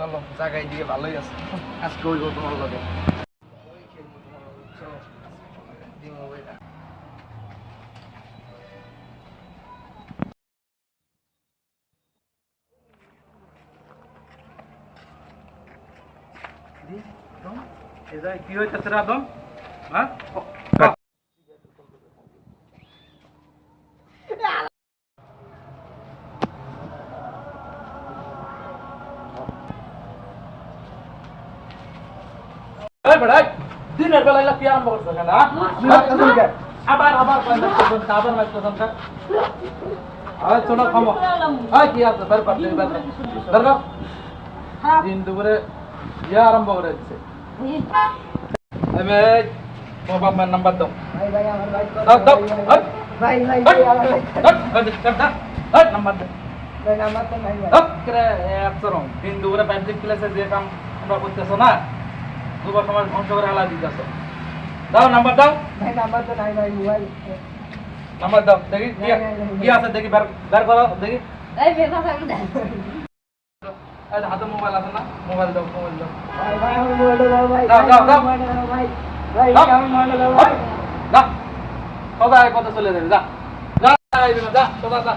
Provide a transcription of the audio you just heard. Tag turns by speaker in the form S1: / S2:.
S1: চলো জায়গায় দিকে ভালোই আছে আজকে হইব তোমার লগে কি হইতেছে রাদম হ্যাঁ দিনের বেলায় কি আরম্ভ করছো কেন আবার আবার আবার মাইক শোনো খামো কি আছে বের কর বের কর দিন দুপুরে ইয়ে আরম্ভ করে দিচ্ছে মোবাইল নাম্বার দাও দাও দাও নাম্বার দাও দিন দুপুরে পাবলিক প্লেসে যে কাম তোমরা করতেছো না দুবার সময় ধ্বংস করে হালা দিতেছো দাও নাম্বার দাও নাম্বার দাও দেখি কি আছে দেখি বের করো দেখি হাতে মোবাইল আছে না মোবাইল দাও দাও সদায় কথা চলে যাবে যা যা